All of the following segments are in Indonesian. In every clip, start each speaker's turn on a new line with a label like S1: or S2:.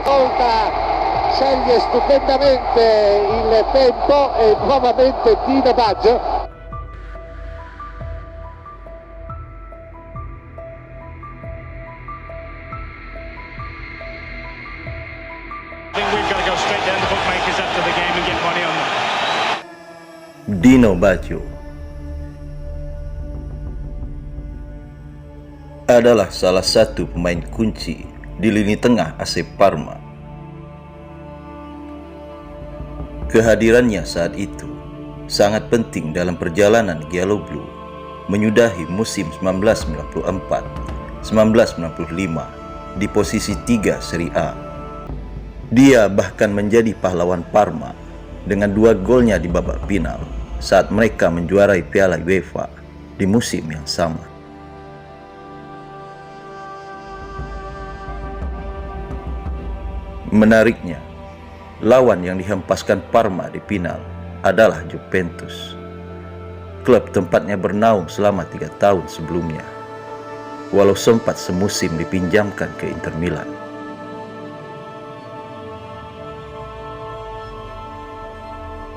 S1: Volta sceglie stupendamente il tempo e nuovamente Dino Baggio.
S2: Dino Baggio adalah salah satu pemain kunci di lini tengah AC Parma. Kehadirannya saat itu sangat penting dalam perjalanan Gialloblu menyudahi musim 1994-1995 di posisi 3 Serie A. Dia bahkan menjadi pahlawan Parma dengan 2 golnya di babak final saat mereka menjuarai Piala UEFA di musim yang sama. Menariknya, lawan yang dihempaskan Parma di final adalah Juventus, klub tempatnya bernaung selama 3 tahun sebelumnya, walau sempat semusim dipinjamkan ke Inter Milan.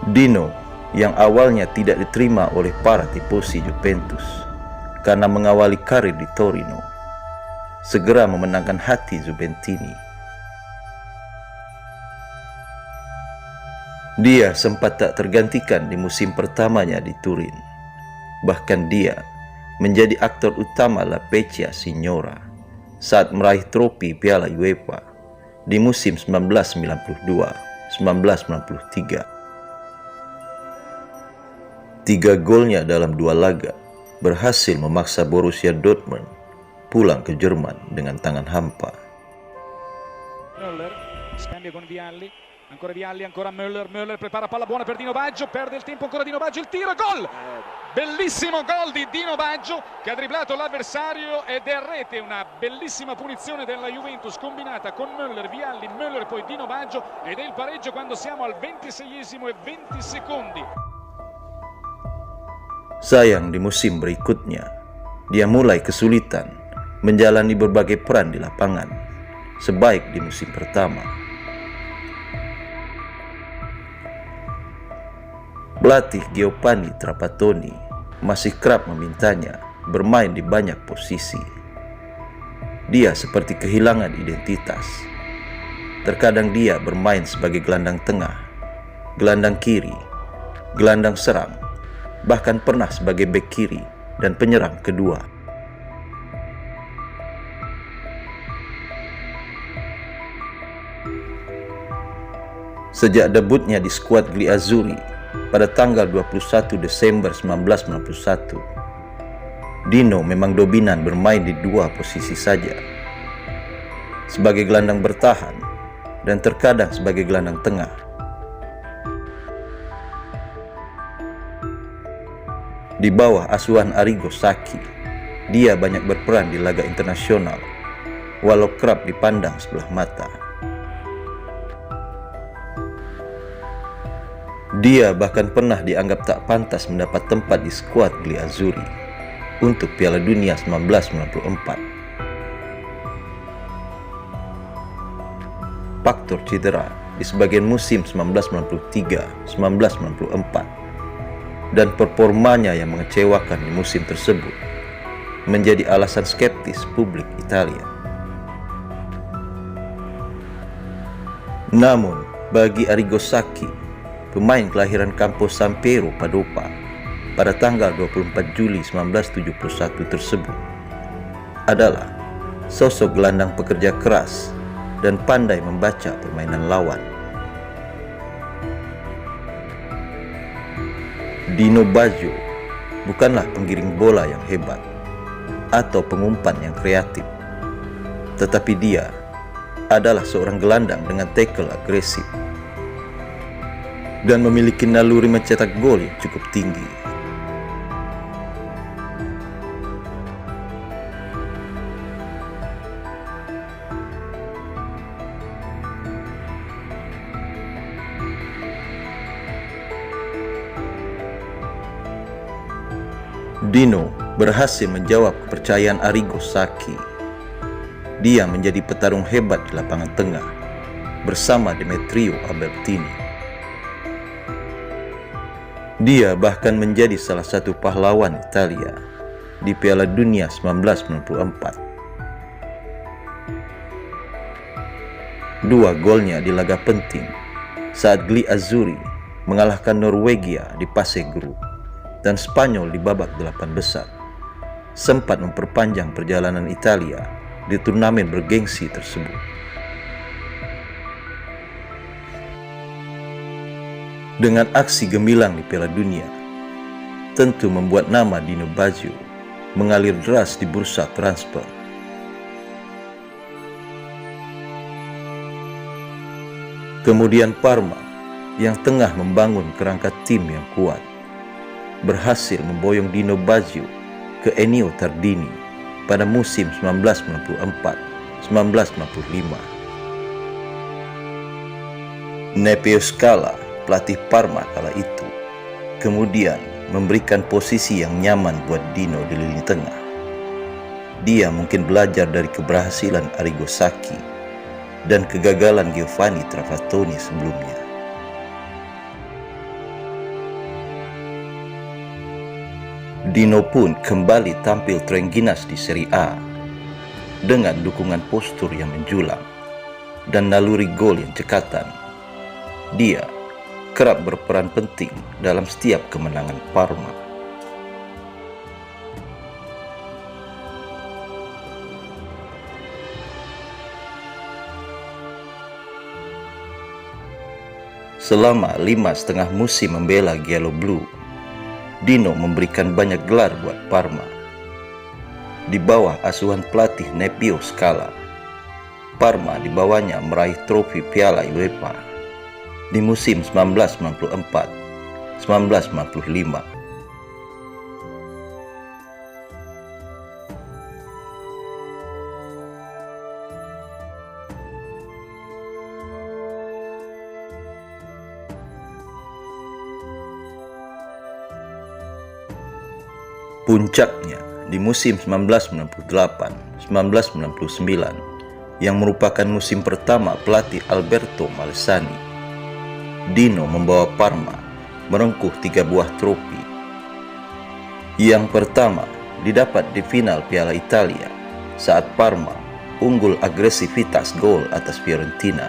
S2: Dino yang awalnya tidak diterima oleh para tifosi Juventus karena mengawali karir di Torino, segera memenangkan hati Juventini. Dia sempat tak tergantikan di musim pertamanya di Turin. Bahkan dia menjadi aktor utama La Spezia Signora saat meraih trofi Piala UEFA di musim 1992-1993. 3 golnya dalam 2 laga berhasil memaksa Borussia Dortmund pulang ke Jerman dengan tangan hampa.
S3: Müller scambia con Vialli, ancora Müller prepara palla buona per Dino Baggio, perde il tempo ancora Dino Baggio, il tiro, gol! Bellissimo gol di Dino Baggio che ha dribblato l'avversario ed è a rete, una bellissima punizione della Juventus combinata con Müller, Vialli, Müller e poi Dino Baggio ed è il pareggio quando siamo al 26esimo e 20 secondi.
S2: Sayang di musim berikutnya, dia mulai kesulitan menjalani berbagai peran di lapangan, sebaik di musim pertama. Pelatih Giovanni Trapattoni masih kerap memintanya bermain di banyak posisi. Dia seperti kehilangan identitas. Terkadang dia bermain sebagai gelandang tengah, gelandang kiri, gelandang serang, bahkan pernah sebagai bek kiri dan penyerang kedua. Sejak debutnya di skuad Griazzurri pada tanggal 21 Desember 1991, Dino memang dominan bermain di 2 posisi saja, sebagai gelandang bertahan dan terkadang sebagai gelandang tengah. Di bawah asuhan Arrigo Sacchi, dia banyak berperan di laga internasional, walau kerap dipandang sebelah mata. Dia bahkan pernah dianggap tak pantas mendapat tempat di skuad Griazzurri untuk Piala Dunia 1994. Faktor cedera di sebagian musim 1993-1994 dan performanya yang mengecewakan di musim tersebut menjadi alasan skeptis publik Italia. Namun, bagi Arrigo Sacchi, pemain kelahiran Campo San Piero Padova pada tanggal 24 Juli 1971 tersebut adalah sosok gelandang pekerja keras dan pandai membaca permainan lawan. Dino Baggio bukanlah penggiring bola yang hebat atau pengumpan yang kreatif, tetapi dia adalah seorang gelandang dengan tackle agresif dan memiliki naluri mencetak gol yang cukup tinggi. Dino berhasil menjawab kepercayaan Arrigo Sacchi. Dia menjadi petarung hebat di lapangan tengah bersama Demetrio Albertini. Dia bahkan menjadi salah satu pahlawan Italia di Piala Dunia 1994. Dua golnya di laga penting saat Gli Azzurri mengalahkan Norwegia di fase grup dan Spanyol di babak 8 besar sempat memperpanjang perjalanan Italia di turnamen bergengsi tersebut. Dengan aksi gemilang di Piala Dunia, tentu membuat nama Dino Baggio mengalir deras di bursa transfer. Kemudian Parma yang tengah membangun kerangka tim yang kuat berhasil memboyong Dino Baggio ke Ennio Tardini pada musim 1994-1995. Nepeo Scala, pelatih Parma kala itu, kemudian memberikan posisi yang nyaman buat Dino di lini tengah. Dia mungkin belajar dari keberhasilan Arrigo Sacchi dan kegagalan Giovanni Trapattoni sebelumnya. Dino pun kembali tampil terengginas di Serie A dengan dukungan postur yang menjulang dan naluri gol yang cekatan. Dia kerap berperan penting dalam setiap kemenangan Parma. Selama 5,5 musim membela Giallo Blu, Dino memberikan banyak gelar buat Parma. Di bawah asuhan pelatih Nepeo Scala, Parma dibawanya meraih trofi Piala UEFA di musim 1994-1995. Puncaknya di musim 1998-1999 yang merupakan musim pertama pelatih Alberto Malesani. Dino membawa Parma merengkuh 3 buah trofi. Yang pertama didapat di final Piala Italia saat Parma unggul agresivitas gol atas Fiorentina.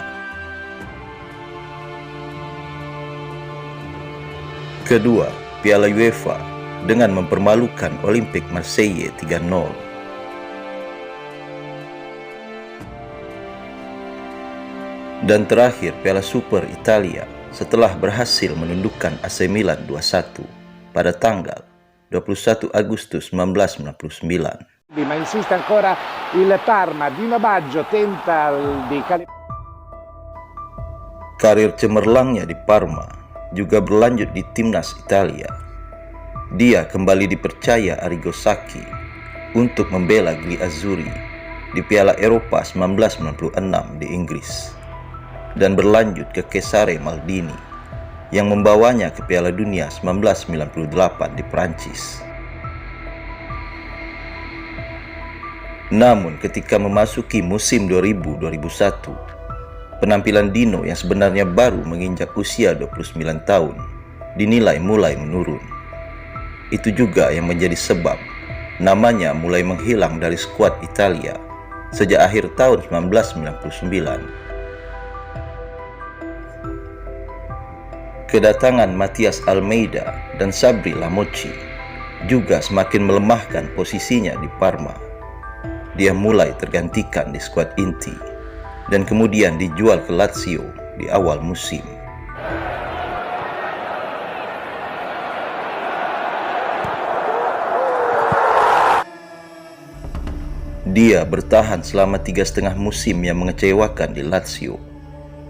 S2: Kedua, Piala UEFA dengan mempermalukan Olympique Marseille 3-0. Dan terakhir Piala Super Italia setelah berhasil menundukkan AC Milan 2-1 pada tanggal 21 Agustus 1999.
S1: Ma insiste ancora il Parma, Dino Baggio tenta di
S2: Karir cemerlangnya di Parma juga berlanjut di timnas Italia. Dia kembali dipercaya Arrigo Sacchi untuk membela Gli Azzurri di Piala Eropa 1996 di Inggris dan berlanjut ke Cesare Maldini yang membawanya ke Piala Dunia 1998 di Prancis. Namun ketika memasuki musim 2000-2001, penampilan Dino yang sebenarnya baru menginjak usia 29 tahun dinilai mulai menurun. Itu juga yang menjadi sebab namanya mulai menghilang dari skuad Italia sejak akhir tahun 1999. Kedatangan Matias Almeida dan Sabri Lamocci juga semakin melemahkan posisinya di Parma. Dia mulai tergantikan di skuad inti dan kemudian dijual ke Lazio di awal musim. Dia bertahan selama 3,5 musim yang mengecewakan di Lazio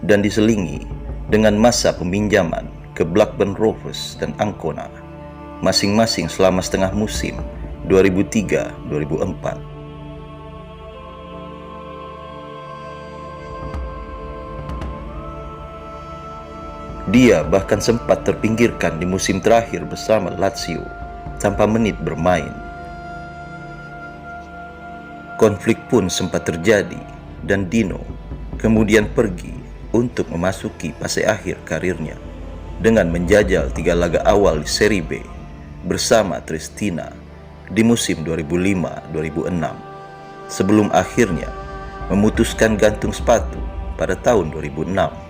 S2: dan diselingi dengan masa peminjaman ke Blackburn Rovers dan Ancona, masing-masing selama setengah musim 2003-2004. Dia bahkan sempat terpinggirkan di musim terakhir bersama Lazio tanpa menit bermain. Konflik pun sempat terjadi dan Dino kemudian pergi untuk memasuki fase akhir karirnya dengan menjajal 3 laga awal di Serie B bersama Triestina di musim 2005-2006 sebelum akhirnya memutuskan gantung sepatu pada tahun 2006.